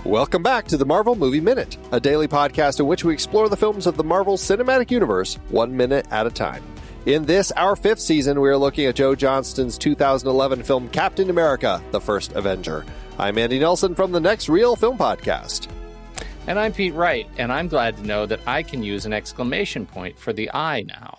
Welcome back to the Marvel Movie Minute, a daily podcast in which we explore the films of the Marvel Cinematic Universe 1 minute at a time. In this, our 5th season, we are looking at Joe Johnston's 2011 film Captain America, The First Avenger. I'm Andy Nelson from the Next Reel Film Podcast. And I'm Pete Wright, and I'm glad to know that I can use an exclamation point for the I now.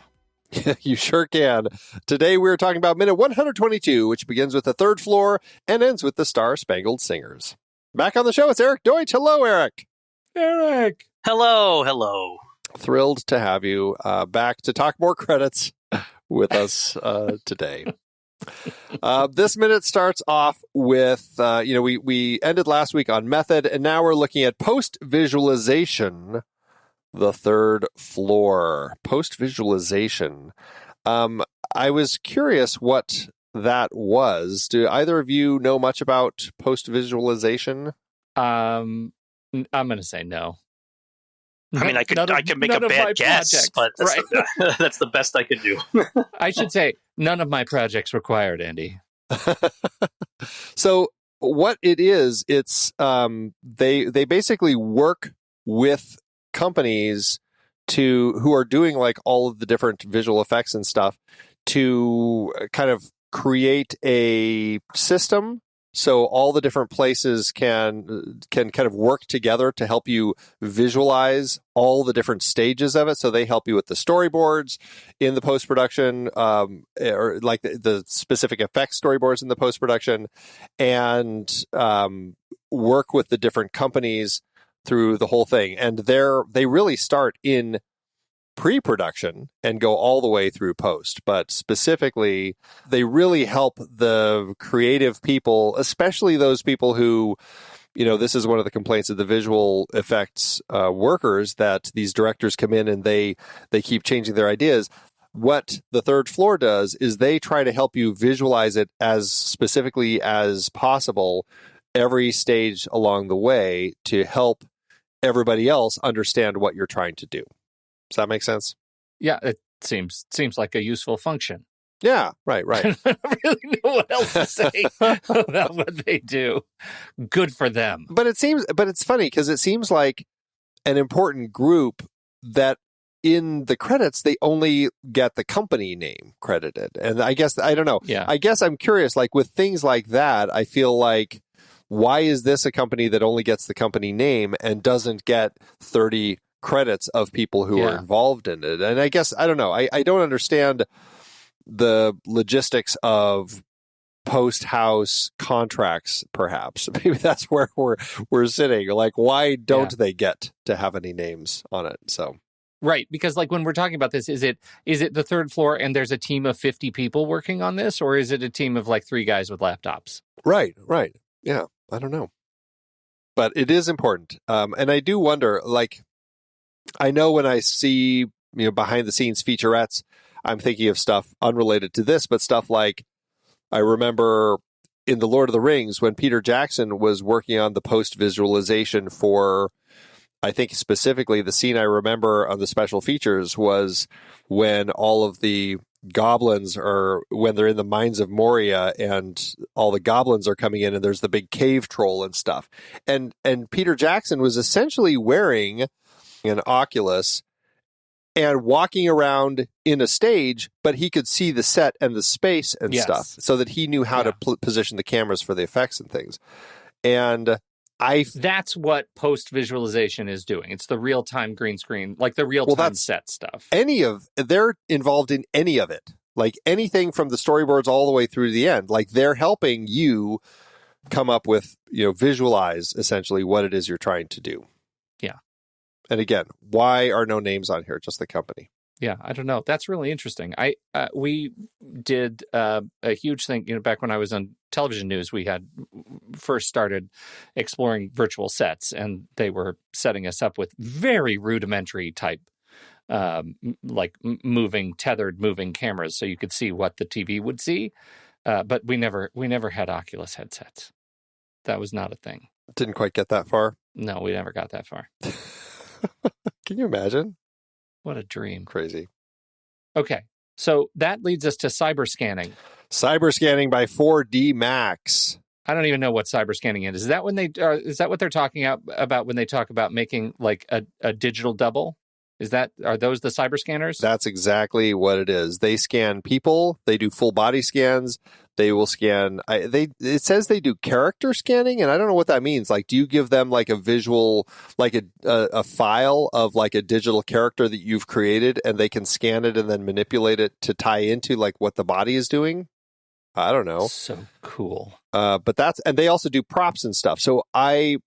You sure can. Today we're talking about minute 122, which begins with the third floor and ends with the Star Spangled Singers. Back on the show, it's Eric Deutsch. Hello, Eric. Eric. Hello. Thrilled to have you back to talk more credits with us today. This minute starts off with, we ended last week on method, and now we're looking at post-visualization, the third floor. Post-visualization. I was curious what that was. Do either of you know much about post-visualization? I'm going to say no. I mean, I can make a bad guess, but that's the best I could do. I should say none of my projects required, Andy. So what it is, it's they basically work with companies who are doing like all of the different visual effects and stuff to kind of create a system so all the different places can kind of work together to help you visualize all the different stages of it. So they help you with the storyboards in the post-production, or like the specific effects storyboards in the post-production, and work with the different companies through the whole thing. And they really start in pre-production and go all the way through post. But specifically, they really help the creative people, especially those people who, this is one of the complaints of the visual effects workers, that these directors come in and they keep changing their ideas. What the third floor does is they try to help you visualize it as specifically as possible every stage along the way to help everybody else understand what you're trying to do. Does that make sense? Yeah, it seems like a useful function. Yeah, right. I don't really know what else to say about what they do. Good for them. But it's funny because it seems like an important group that in the credits, they only get the company name credited. And I guess, I don't know. Yeah. I guess I'm curious, like with things like that, I feel like, why is this a company that only gets the company name and doesn't get 30 credits of people who are involved in it? And I guess, I don't know. I don't understand the logistics of post-house contracts, perhaps. Maybe that's where we're sitting. Like, why don't they get to have any names on it? So. Right, because like when we're talking about this, is it the third floor and there's a team of 50 people working on this, or is it a team of like 3 guys with laptops? Right. Yeah, I don't know. But it is important. And I do wonder, like, I know when I see, behind the scenes featurettes, I'm thinking of stuff unrelated to this, but stuff like, I remember in The Lord of the Rings when Peter Jackson was working on the post-visualization for, I think specifically the scene I remember on the special features was when all of the goblins when they're in the mines of Moria and all the goblins are coming in and there's the big cave troll and stuff. And Peter Jackson was essentially wearing an Oculus and walking around in a stage, but he could see the set and the space and stuff so that he knew how to position the cameras for the effects and things. And that's what post-visualization is doing. It's the real-time green screen, like the real-time set stuff. They're involved in any of it. Like anything from the storyboards all the way through to the end. Like they're helping you come up with, visualize essentially what it is you're trying to do. Yeah. And again, why are no names on here? Just the company. Yeah, I don't know. That's really interesting. We did a huge thing, back when I was on television news, we had first started exploring virtual sets, and they were setting us up with very rudimentary type, tethered moving cameras, so you could see what the TV would see. But we never had Oculus headsets. That was not a thing. Didn't quite get that far. No, we never got that far. Can you imagine? What a dream. Crazy. Okay, so that leads us to cyberscanning. Cyberscanning by 4D Max. I don't even know what cyberscanning is. Is that when is that what they're talking about when they talk about making like a digital double? Are those the cyber scanners? That's exactly what it is. They scan people. They do full body scans. They will scan. It says they do character scanning, and I don't know what that means. Like, do you give them like a visual, like a file of like a digital character that you've created, and they can scan it and then manipulate it to tie into like what the body is doing? I don't know. So cool. And they also do props and stuff. So I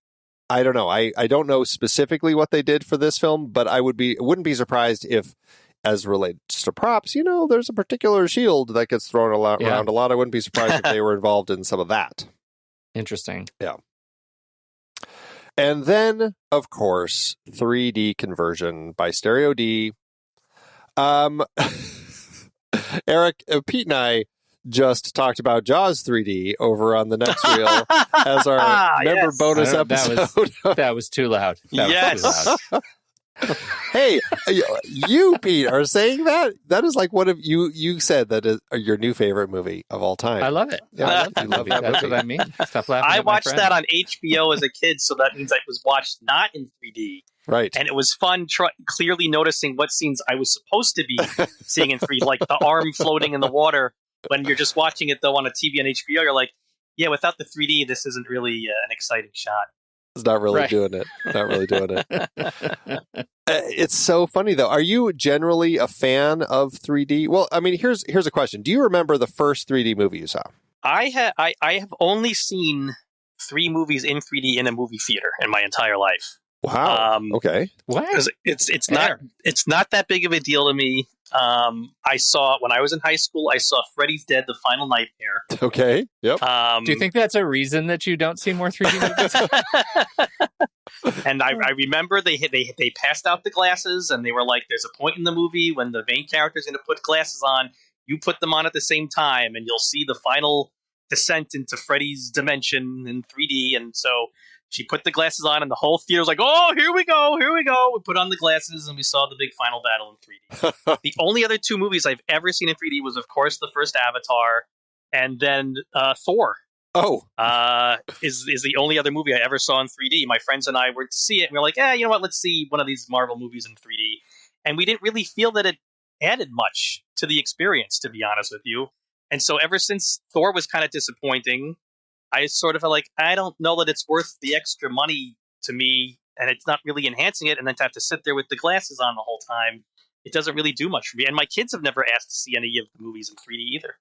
don't know. I don't know specifically what they did for this film, but wouldn't be surprised if, as related to props, there's a particular shield that gets thrown around a lot. I wouldn't be surprised if they were involved in some of that. Interesting. Yeah. And then, of course, 3D conversion by Stereo D. Eric, Pete and I just talked about Jaws 3D over on the next reel as our member bonus episode. That was too loud. Yes. Was too loud. Hey, you, Pete, are saying that? That is like one of you said that is your new favorite movie of all time. I love it. Yeah, I love that That's what I mean. Stop laughing. I watched that on HBO as a kid, so that means I was watched not in 3D. Right. And it was fun clearly noticing what scenes I was supposed to be seeing in 3D, like the arm floating in the water. When you're just watching it, though, on a TV on HBO, you're like, yeah, without the 3D, this isn't really an exciting shot. It's not really doing it. Not really doing it. It's so funny, though. Are you generally a fan of 3D? Well, I mean, here's a question. Do you remember the first 3D movie you saw? I have only seen 3 movies in 3D in a movie theater in my entire life. Wow. Okay. What? It's not that big of a deal to me. I saw when I was in high school. I saw Freddy's Dead: The Final Nightmare. Okay. Yep. Do you think that's a reason that you don't see more 3D movies? And I remember they passed out the glasses, and they were like, "There's a point in the movie when the main character is going to put glasses on. You put them on at the same time, and you'll see the final descent into Freddy's dimension in 3D." And so she put the glasses on, and the whole theater was like, "Oh, here we go, here we go." We put on the glasses, and we saw the big final battle in 3D. The only other 2 movies I've ever seen in 3D was, of course, the first Avatar, and then Thor. Oh. Is the only other movie I ever saw in 3D. My friends and I were to see it, and we were like, you know what, let's see one of these Marvel movies in 3D. And we didn't really feel that it added much to the experience, to be honest with you. And so ever since Thor was kind of disappointing, I sort of felt like, I don't know that it's worth the extra money to me, and it's not really enhancing it, and then to have to sit there with the glasses on the whole time, it doesn't really do much for me. And my kids have never asked to see any of the movies in 3D either.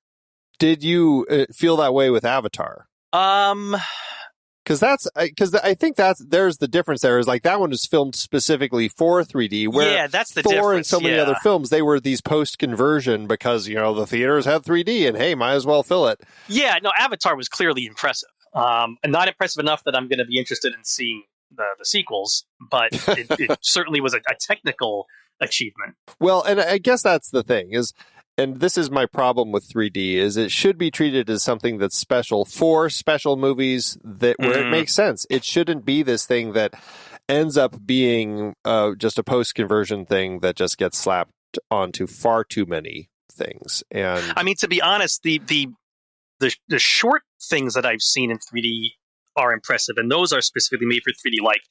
Did you feel that way with Avatar? Because I think there's the difference there is like that one was filmed specifically for 3D. Where that's the Thor difference. And so many other films, they were these post-conversion because, the theaters had 3D and hey, might as well fill it. Yeah, no, Avatar was clearly impressive. And not impressive enough that I'm going to be interested in seeing the sequels, but it certainly was a technical achievement. Well, and I guess that's the thing is, and this is my problem with 3D, is it should be treated as something that's special for special movies where it makes sense. It shouldn't be this thing that ends up being just a post-conversion thing that just gets slapped onto far too many things. And I mean, to be honest, the short things that I've seen in 3D are impressive, and those are specifically made for 3D, like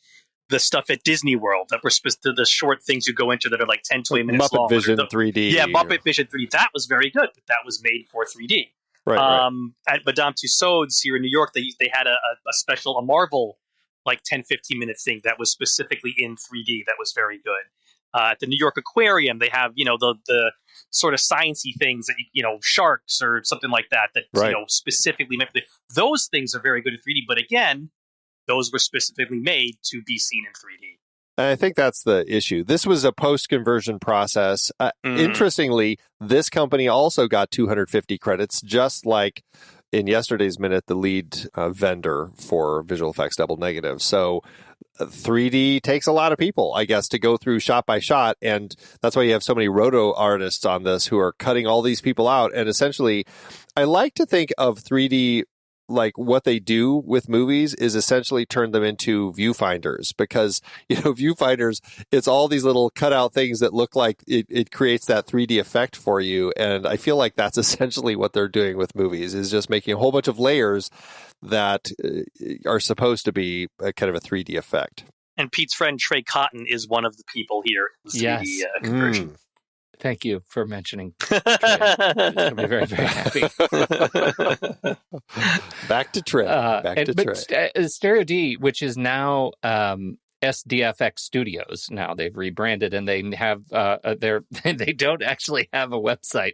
the stuff at Disney World that were the short things you go into that are like 10, 20 minutes long. Muppet Vision 3D. Yeah, Muppet Vision 3D. That was very good, but that was made for 3D. Right. At Madame Tussauds here in New York, they had a Marvel like 10, 15-minute thing that was specifically in 3D that was very good. At the New York Aquarium, they have, the sort of sciencey things that, sharks or something like that, specifically meant for those things are very good in 3D. But again, those were specifically made to be seen in 3D. I think that's the issue. This was a post-conversion process. Interestingly, this company also got 250 credits, just like in yesterday's minute, the lead vendor for visual effects Double Negative. So 3D takes a lot of people, I guess, to go through shot by shot. And that's why you have so many roto artists on this who are cutting all these people out. And essentially, I like to think of 3D like what they do with movies is essentially turn them into viewfinders, because viewfinders, it's all these little cutout things that look like it creates that 3D effect for you, and I feel like that's essentially what they're doing with movies, is just making a whole bunch of layers that are supposed to be a kind of a 3D effect. And Pete's friend Trey Cotton is one of the people here in the 3D conversion. Thank you for mentioning Trey. I'll be very, very happy. Back to Trey. Stereo D, which is now SDFX Studios, now they've rebranded, and they have they don't actually have a website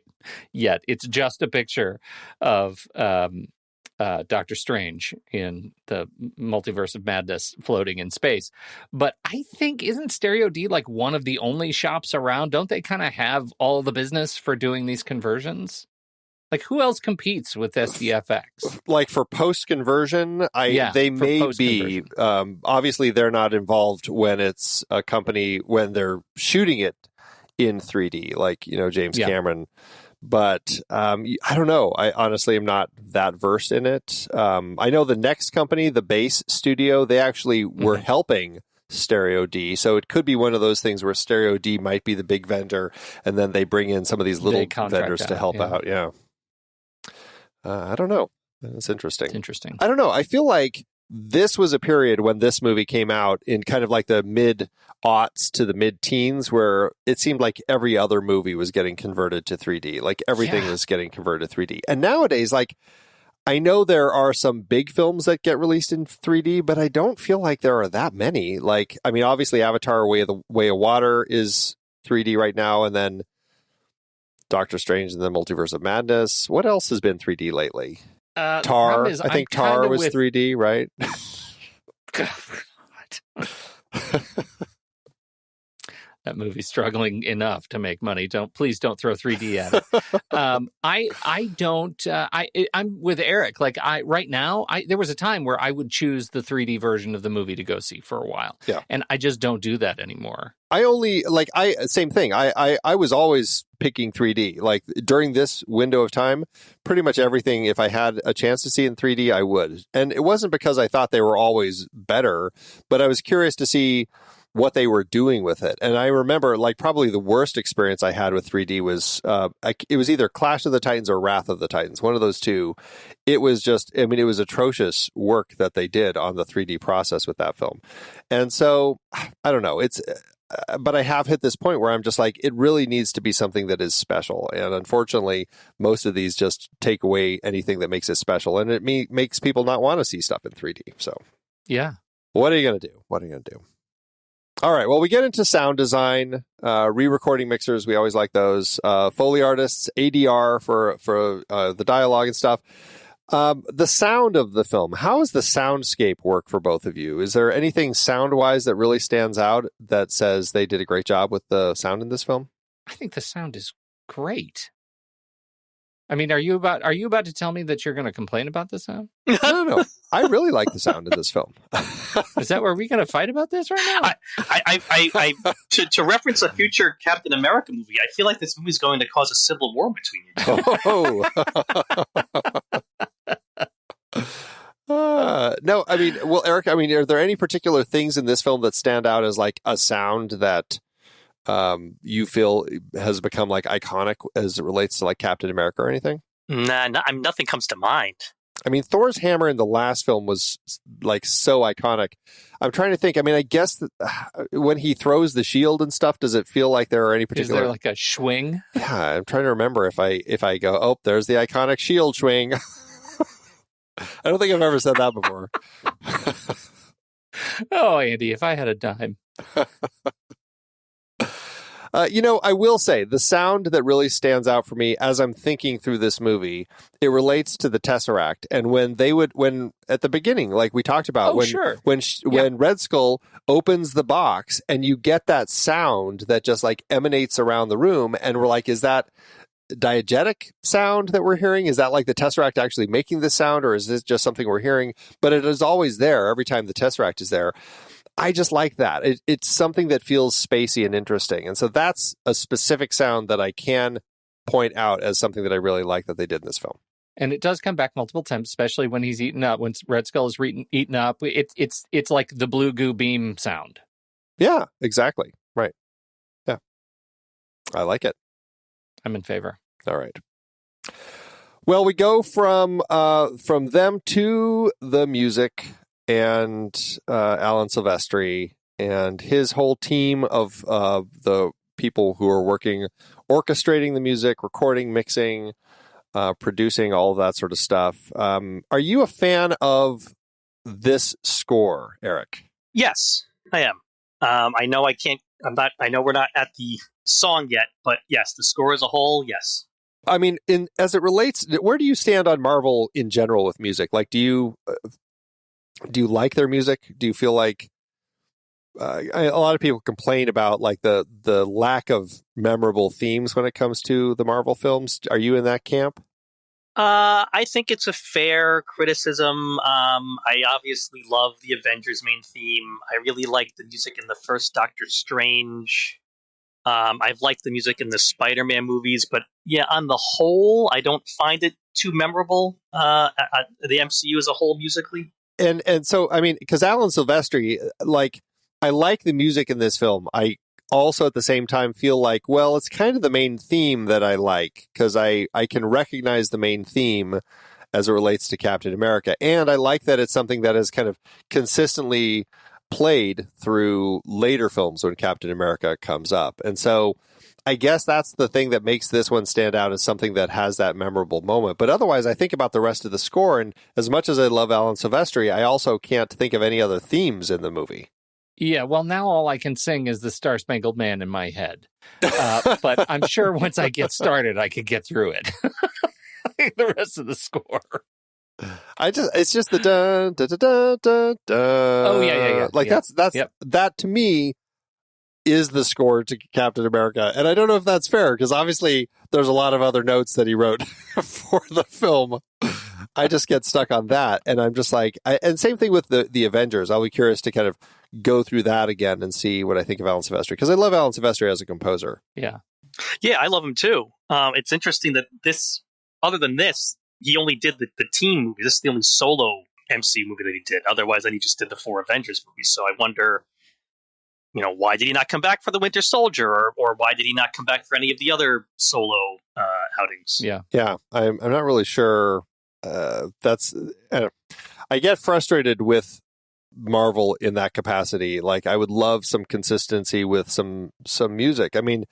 yet. It's just a picture of Doctor Strange in the multiverse of madness floating in space. But I think, isn't Stereo D like one of the only shops around? Don't they kind of have all the business for doing these conversions? Like, who else competes with SDFX? Like for post-conversion, they may be. Obviously, they're not involved when it's a company, when they're shooting it in 3D, like, James Cameron. But I don't know. I honestly am not that versed in it. I know the next company, the Base Studio, they actually were helping Stereo D. So it could be one of those things where Stereo D might be the big vendor, and then they bring in some of these little vendors to help out. Yeah. I don't know. That's interesting. It's interesting. I don't know. I feel like this was a period when this movie came out in kind of like the mid-aughts to the mid-teens, where it seemed like every other movie was getting converted to 3D. Like everything was getting converted to 3D. And nowadays, like, I know there are some big films that get released in 3D, but I don't feel like there are that many. Like, I mean, obviously Avatar: Way of Water is 3D right now, and then Doctor Strange and the Multiverse of Madness. What else has been 3D lately? Tar. I think Tar was 3D, right? God. That movie's struggling enough to make money. Please don't throw 3D at it. I'm with Eric. Like, right now, there was a time where I would choose the 3D version of the movie to go see for a while. Yeah. And I just don't do that anymore. Same thing. I was always picking 3D. Like, during this window of time, pretty much everything, if I had a chance to see in 3D, I would. And it wasn't because I thought they were always better, but I was curious to see what they were doing with it. And I remember, like, probably the worst experience I had with 3D was, it was either Clash of the Titans or Wrath of the Titans, one of those two. It was just, I mean, it was atrocious work that they did on the 3D process with that film. And so, I don't know, but I have hit this point where I'm just like, it really needs to be something that is special. And unfortunately, most of these just take away anything that makes it special. And it makes people not want to see stuff in 3D. So, yeah. What are you going to do? All right. Well, we get into sound design, re-recording mixers. We always like those. Foley artists, ADR for the dialogue and stuff. The sound of the film. How does the soundscape work for both of you? Is there anything sound-wise that really stands out that says they did a great job with the sound in this film? I think the sound is great. I mean, are you about to tell me that you're going to complain about the sound? No. I really like the sound in this film. Is that where we're going to fight about this right now? I to reference a future Captain America movie, I feel like this movie is going to cause a civil war between you two. No, I mean, well, Eric, I mean, are there any particular things in this film that stand out as like a sound that you feel has become like iconic as it relates to like Captain America or anything? Nothing comes to mind. I mean, Thor's hammer in the last film was like so iconic. I'm trying to think. I mean, I guess that, when he throws the shield and stuff, does it feel like there are any particular? Is there like a Schwing? Yeah, I'm trying to remember if I go, oh, there's the iconic shield Schwing. I don't think I've ever said that before. Oh, Andy, if I had a dime. I will say the sound that really stands out for me as I'm thinking through this movie, it relates to the Tesseract. And when at the beginning, like we talked about, when Red Skull opens the box and you get that sound that just like emanates around the room, and we're like, is that diegetic sound that we're hearing? Is that like the Tesseract actually making the sound, or is this just something we're hearing? But it is always there every time the Tesseract is there. I just like that. It's something that feels spacey and interesting. And so that's a specific sound that I can point out as something that I really like that they did in this film. And it does come back multiple times, especially when he's eaten up, when Red Skull is eaten up. It's like the blue goo beam sound. Yeah, exactly. Right. Yeah. I like it. I'm in favor. All right. Well, we go from them to the music and Alan Silvestri and his whole team of the people who are working, orchestrating the music, recording, mixing, producing, all of that sort of stuff. Are you a fan of this score, Eric? Yes, I am. I know I can't. I know we're not at the song yet, but yes, the score as a whole, yes. I mean, as it relates, where do you stand on Marvel in general with music? Like, do you like their music? Do you feel like a lot of people complain about like the lack of memorable themes when it comes to the Marvel films? Are you in that camp? I think it's a fair criticism. I obviously love the Avengers main theme. I really like the music in the first Doctor Strange. I've liked the music in the Spider-Man movies, but yeah, on the whole, I don't find it too memorable. The MCU as a whole musically. And so, I mean, because Alan Silvestri, like, I like the music in this film. I also at the same time feel like, well, it's kind of the main theme that I like, because I can recognize the main theme as it relates to Captain America. And I like that it's something that is kind of consistently played through later films when Captain America comes up. And so I guess that's the thing that makes this one stand out as something that has that memorable moment. But otherwise, I think about the rest of the score, and as much as I love Alan Silvestri, I also can't think of any other themes in the movie. Yeah, well, now all I can sing is the Star Spangled Man in my head. But I'm sure once I get started, I could get through it. The rest of the score. It's just the dun dun dun dun dun. Oh yeah. Like yeah. That to me is the score to Captain America, and I don't know if that's fair because obviously there's a lot of other notes that he wrote for the film. I just get stuck on that, and I'm just like, and same thing with the Avengers. I'll be curious to kind of go through that again and see what I think of Alan Silvestri, because I love Alan Silvestri as a composer. Yeah, I love him too. It's interesting that other than this, he only did the team movie. This is the only solo MCU movie that he did. Otherwise, then he just did the 4 Avengers movies. So I wonder, why did he not come back for the Winter Soldier, or why did he not come back for any of the other solo outings? Yeah. I'm not really sure. I get frustrated with Marvel in that capacity. Like, I would love some consistency with some music. I mean,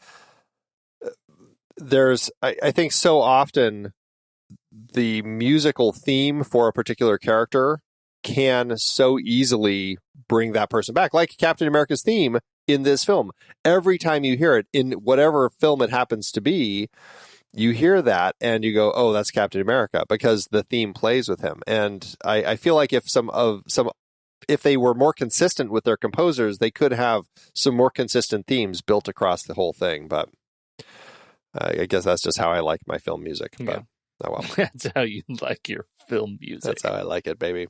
I think so often the musical theme for a particular character can so easily bring that person back, like Captain America's theme in this film. Every time you hear it in whatever film it happens to be, you hear that and you go, oh, that's Captain America, because the theme plays with him. And I feel like if if they were more consistent with their composers, they could have some more consistent themes built across the whole thing. But I guess that's just how I like my film music. But, yeah. Oh well. That's how you like your film music. That's how I like it, baby.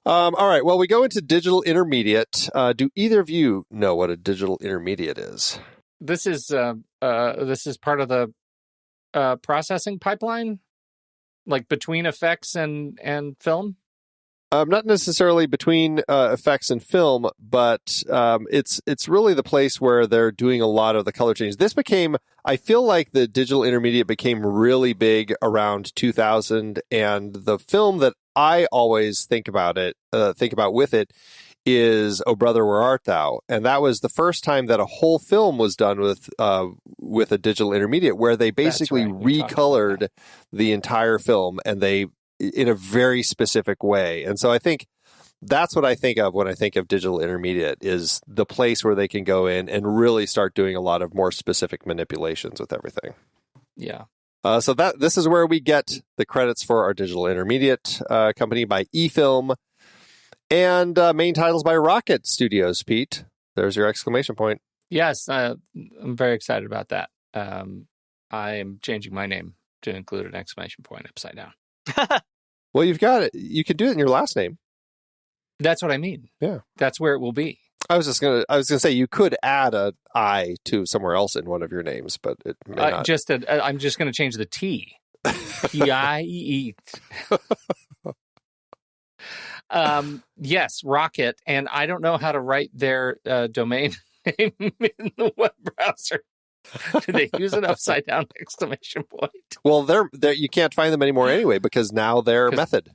All right. Well, we go into digital intermediate. Do either of you know what a digital intermediate is? This is part of the processing pipeline, like between effects and film. Not necessarily between effects and film, but it's really the place where they're doing a lot of the color change. I feel like the digital intermediate became really big around 2000, and the film that I always think about with it is "Oh Brother, Where Art Thou?" And that was the first time that a whole film was done with a digital intermediate, where they basically recolored the entire film, and they in a very specific way. And so I think that's what I think of when I think of digital intermediate, is the place where they can go in and really start doing a lot of more specific manipulations with everything. Yeah. So this is where we get the credits for our digital intermediate company by eFilm, and main titles by Rocket Studios. Pete, there's your exclamation point. Yes, I'm very excited about that. I am changing my name to include an exclamation point upside down. Well, you've got it. You can do it in your last name. That's what I mean. Yeah, that's where it will be. I was gonna say you could add a I to somewhere else in one of your names, but it may not. I'm just going to change the T. Piet. Yes, Rocket, and I don't know how to write their domain name in the web browser. Do they use an upside down exclamation point? Well, they're you can't find them anymore anyway because now they're Method.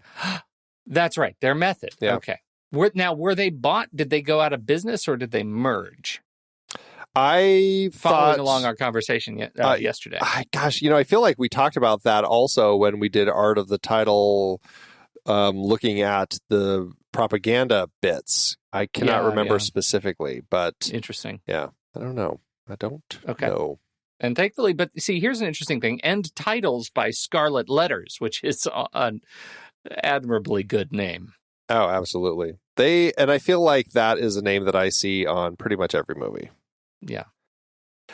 That's right, their Method. Yeah. Okay. Were they bought? Did they go out of business or did they merge? Following along our conversation yesterday. Gosh, I feel like we talked about that also when we did Art of the Title, looking at the propaganda bits. I cannot remember specifically, but interesting. Yeah, I don't know. I don't know. And thankfully, but see, here's an interesting thing. End Titles by Scarlet Letters, which is an admirably good name. Oh, absolutely. And I feel like that is a name that I see on pretty much every movie. Yeah.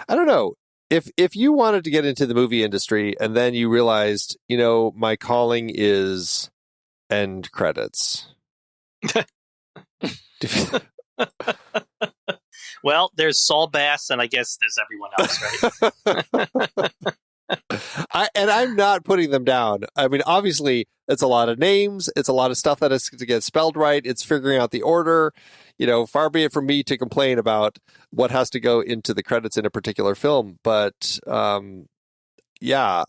I don't know. If you wanted to get into the movie industry and then you realized, my calling is end credits. Well, there's Saul Bass, and I guess there's everyone else, right? I'm not putting them down. I mean, obviously, it's a lot of names. It's a lot of stuff that has to get spelled right. It's figuring out the order. Far be it from me to complain about what has to go into the credits in a particular film. But yeah,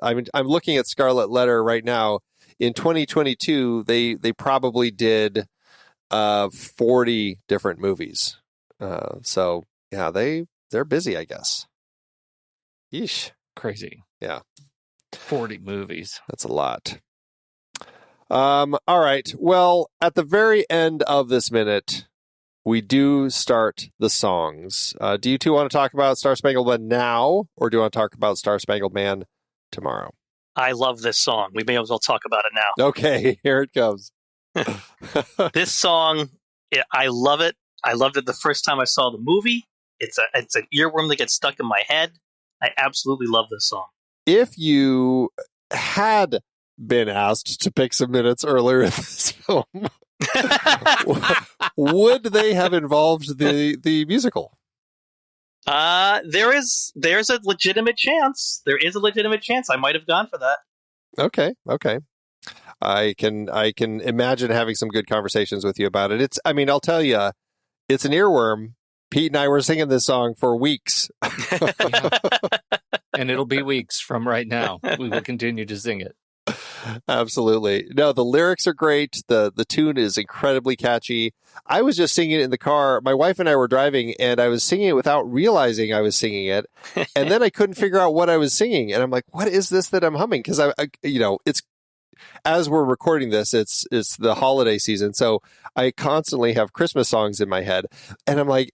I'm looking at Scarlet Letter right now. In 2022, they probably did 40 different movies. So yeah, they're busy, I guess. Yeesh. Crazy. Yeah. 40 movies. That's a lot. All right. Well, at the very end of this minute, we do start the songs. Do you two want to talk about Star Spangled Man now, or do you want to talk about Star Spangled Man tomorrow? I love this song. We may as well talk about it now. Okay, here it comes. This song, I love it. I loved it the first time I saw the movie. It's an earworm that gets stuck in my head. I absolutely love this song. If you had been asked to pick some minutes earlier in this film, would they have involved the musical? There's a legitimate chance. There is a legitimate chance. I might have gone for that. Okay. I can imagine having some good conversations with you about it. I'll tell you, it's an earworm. Pete and I were singing this song for weeks. And it'll be weeks from right now. We will continue to sing it. Absolutely. No, the lyrics are great. The tune is incredibly catchy. I was just singing it in the car. My wife and I were driving, and I was singing it without realizing I was singing it. And then I couldn't figure out what I was singing. And I'm like, what is this that I'm humming? Because it's as we're recording this, it's the holiday season, so I constantly have Christmas songs in my head, and I'm like,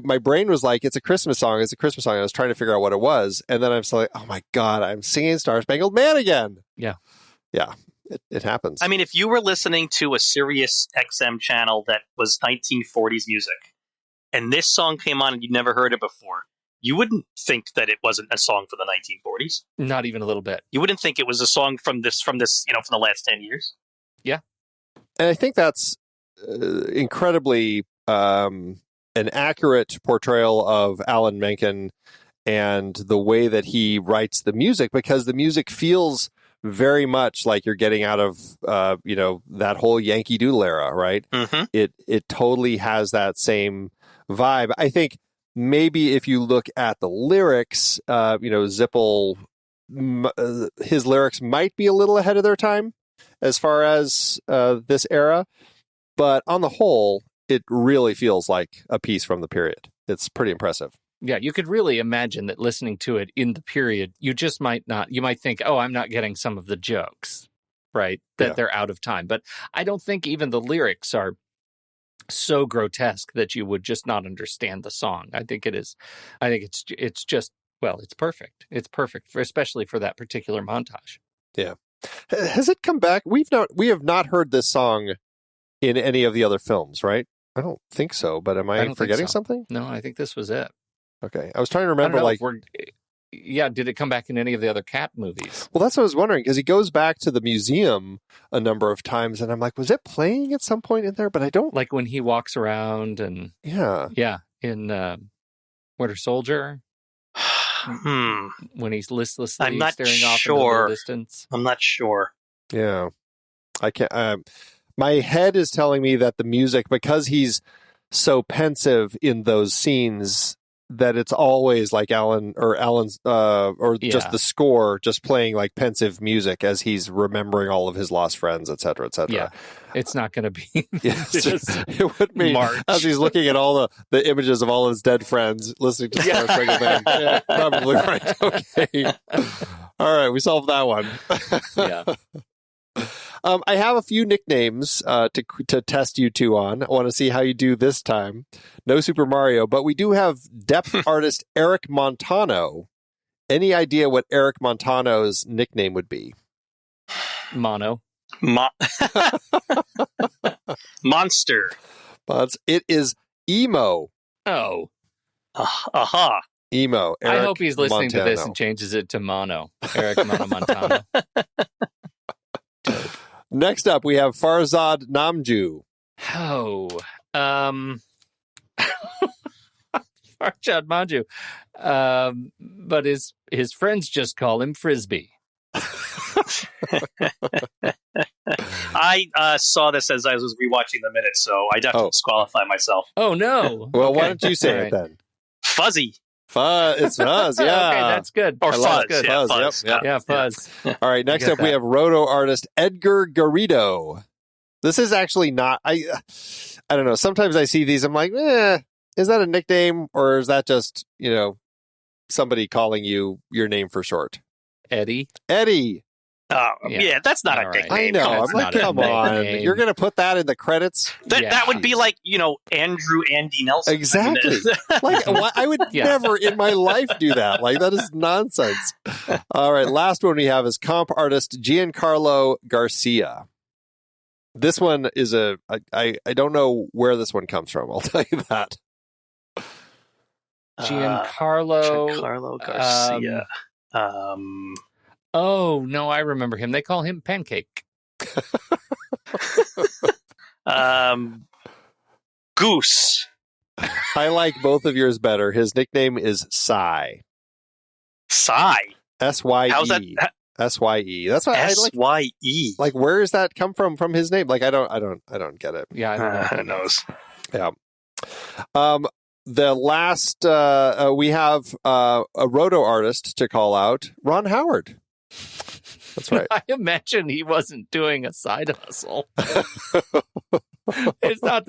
my brain was like, it's a Christmas song. And I was trying to figure out what it was, and then I'm so like, oh my god, I'm singing Star Spangled Man again. Yeah, it happens. I mean, if you were listening to a Sirius XM channel that was 1940s music, and this song came on and you'd never heard it before, you wouldn't think that it wasn't a song from the 1940s. Not even a little bit. You wouldn't think it was a song from from the last 10 years. Yeah. And I think that's incredibly an accurate portrayal of Alan Menken and the way that he writes the music, because the music feels very much like you're getting out of, that whole Yankee Doodle era, right? Mm-hmm. It totally has that same vibe. I think maybe if you look at the lyrics, Zippel, his lyrics might be a little ahead of their time as far as this era. But on the whole, it really feels like a piece from the period. It's pretty impressive. Yeah, you could really imagine that listening to it in the period, you just might not. You might think, oh, I'm not getting some of the jokes, right? That they're out of time. But I don't think even the lyrics are so grotesque that you would just not understand the song. I think it is. I think it's just, well, it's perfect. It's perfect, especially for that particular montage. Yeah. Has it come back? We have not heard this song in any of the other films, right? I don't think so, but am I forgetting something? No, I think this was it. Okay. I was trying to remember, did it come back in any of the other Cat movies? Well, that's what I was wondering, because he goes back to the museum a number of times, and I'm like, was it playing at some point in there? But I don't... Like when he walks around and... Yeah. Yeah, in Winter Soldier. when he's listlessly I'm not staring off into sure. the distance? I'm not sure. Yeah. I can't. My head is telling me that the music, because he's so pensive in those scenes, that it's always like Alan's, just the score, just playing like pensive music as he's remembering all of his lost friends, et cetera, et cetera. Yeah, it's not going to be. It would be March. as he's looking at all the images of all of his dead friends, listening to Star Spangled Man. Yeah, probably right. Okay. All right, we solved that one. Yeah. I have a few nicknames to test you two on. I want to see how you do this time. No Super Mario, but we do have depth artist Eric Montano. Any idea what Eric Montano's nickname would be? Mono. Monster. It is Emo. Oh. Aha. Emo. Eric I hope he's listening Montano. to this and changes it to Mono. Eric Montano. Next up, we have Farzad Namju. Oh. Farzad Namju. But his friends just call him Frisbee. I saw this as I was rewatching the minutes, so I definitely disqualify myself. Oh, no. Well, Okay. why don't you say All it then? Fuzzy. It's Fuzz, yeah. Okay, that's good. Or I Fuzz. love it. Yeah, Fuzz, Fuzz. yep. Yeah, Fuzz. All right, next Get up we that. have roto artist Edgar Garrido. This is actually not, I don't know. Sometimes I see these, I'm like, is that a nickname or is that just, somebody calling you your name for short? Eddie. Eddie. Yeah, that's not All a right. nickname. I know. That's I'm like, not a come on. nickname. You're going to put that in the credits? That would be like, Andrew Andy Nelson. Exactly. Like, I would Yeah. never in my life do that. Like, that is nonsense. All right. Last one we have is comp artist Giancarlo Garcia. This one is I don't know where this one comes from. I'll tell you that. Giancarlo Garcia. Oh, no, I remember him. They call him Pancake. Goose. I like both of yours better. His nickname is Sye. Sye. S-Y-E. How's that? S-Y-E. That's what I like. S-Y-E. Like, where does that come from his name? Like, I don't get it. Yeah, I don't know. Who knows? Yeah. The last, we have a roto artist to call out, Ron Howard. That's right. I imagine he wasn't doing a side hustle. It's not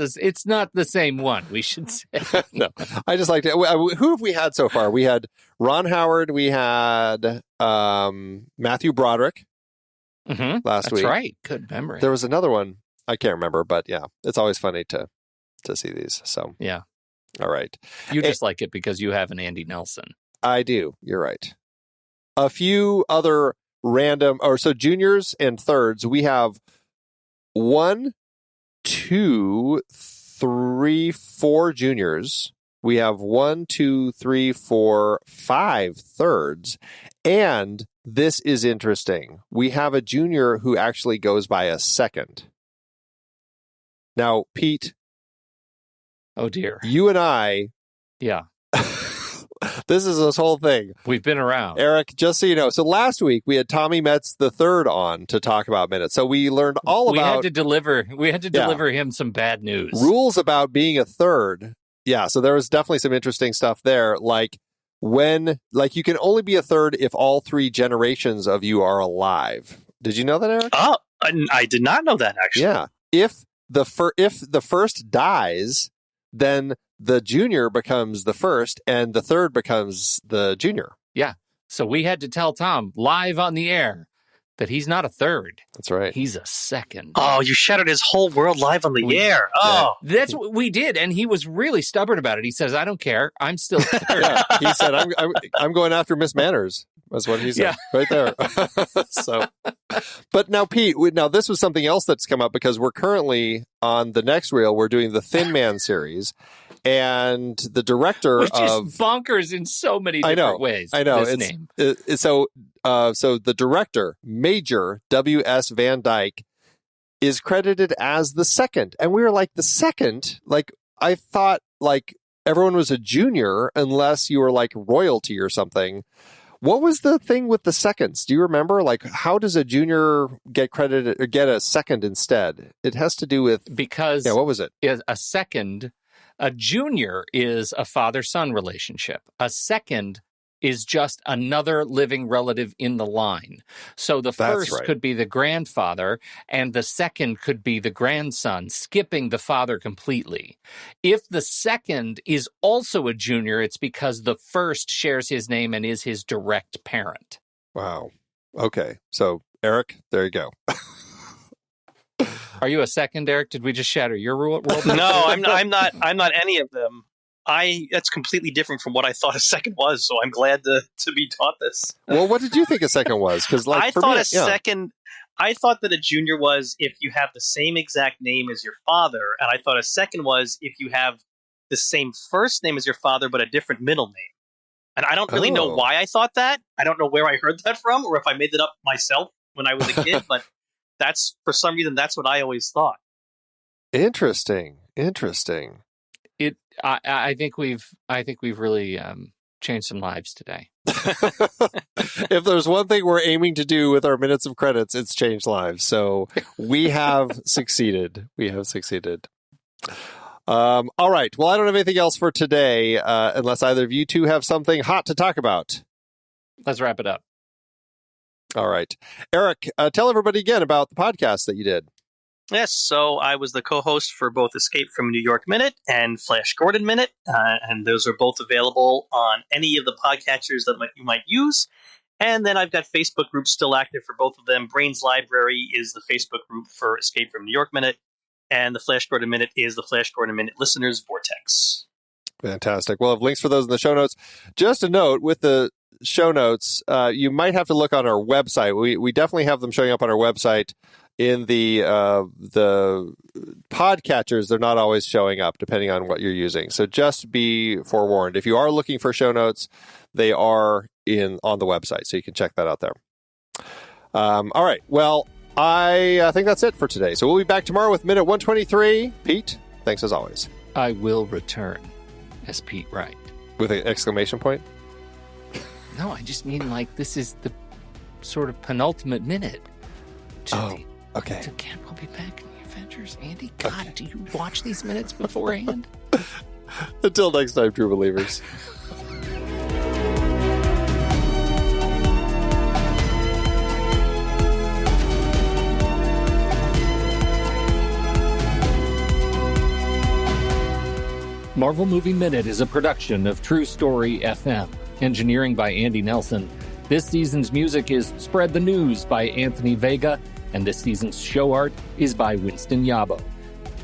the same one, we should say. No, I just like to. Who have we had so far? We had Ron Howard. We had Matthew Broderick last That's week. right. Good memory. There was another one. I can't remember, but yeah, it's always funny to see these. So yeah. all right. You just like it because you have an Andy Nelson. I do. You're right. A few other random, so juniors and thirds. We have 1, 2, 3, 4 juniors. We have 1, 2, 3, 4, 5 thirds. And this is interesting. We have a junior who actually goes by a second. Now, Pete. Oh, dear. You and I. Yeah. This is this whole thing. We've been around. Eric, just so you know, so last week we had Tommy Metz the third on to talk about minutes. So we learned all about... We had to deliver him some bad news. Rules about being a third. Yeah, so there was definitely some interesting stuff there. Like you can only be a third if all 3 generations of you are alive. Did you know that, Eric? Oh, I did not know that, actually. Yeah. If the first dies, then the junior becomes the first and the third becomes the junior. Yeah. So we had to tell Tom live on the air that he's not a third. That's right. He's a second. Oh, you shattered his whole world live on the air. Oh. That's what we did. And he was really stubborn about it. He says, I don't care. I'm still third. Yeah, he said, I'm going after Miss Manners. That's what he said right there. So, but now, Pete, this was something else that's come up because we're currently on the next reel. We're doing the Thin Man series. And the director Which is bonkers in so many different ways. I know. This name. So the director, Major W.S. Van Dyke, is credited as the second. And we were like, the second? Like, I thought, like, everyone was a junior unless you were like royalty or something. What was the thing with the seconds? Do you remember? Like, how does a junior get credited or get a second instead? It has to do with because what was it? A junior is a father-son relationship. A second is just another living relative in the line. So the first could be the grandfather, and the second could be the grandson, skipping the father completely. If the second is also a junior, it's because the first shares his name and is his direct parent. Wow. Okay. So, Eric, there you go. Are you a second, Eric? Did we just shatter your world? No, I'm not any of them. That's completely different from what I thought a second was, so I'm glad to be taught this. Well, what did you think a second was? Because I thought that a junior was if you have the same exact name as your father, and I thought a second was if you have the same first name as your father but a different middle name. And I don't really know why I thought that. I don't know where I heard that from, or if I made it up myself when I was a kid, but for some reason that's what I always thought. Interesting. I think we've really changed some lives today. If there's one thing we're aiming to do with our minutes of credits, it's change lives. So we have succeeded. All right. Well, I don't have anything else for today, unless either of you two have something hot to talk about. Let's wrap it up. All right. Eric, tell everybody again about the podcast that you did. Yes, so I was the co-host for both Escape from New York Minute and Flash Gordon Minute, and those are both available on any of the podcatchers that you might use. And then I've got Facebook groups still active for both of them. Brains Library is the Facebook group for Escape from New York Minute, and the Flash Gordon Minute is the Flash Gordon Minute Listeners Vortex. Fantastic. We'll have links for those in the show notes. Just a note, with the show notes, you might have to look on our website. We definitely have them showing up on our website. In the podcatchers, they're not always showing up depending on what you're using. So just be forewarned. If you are looking for show notes, they are on the website, so you can check that out there. All right. Well, I think that's it for today. So we'll be back tomorrow with Minute 123. Pete, thanks as always. I will return as Pete Wright. With an exclamation point? No, I just mean like this is the sort of penultimate minute. Okay. So Ken will be back in the Avengers. Andy, God, okay. Do you watch these minutes beforehand? Until next time, true believers. Marvel Movie Minute is a production of True Story FM. Engineering by Andy Nelson. This season's music is Spread the News by Anthony Vega. And this season's show art is by Winston Yabo.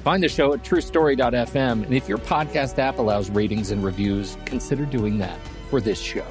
Find the show at truestory.fm, and if your podcast app allows ratings and reviews, consider doing that for this show.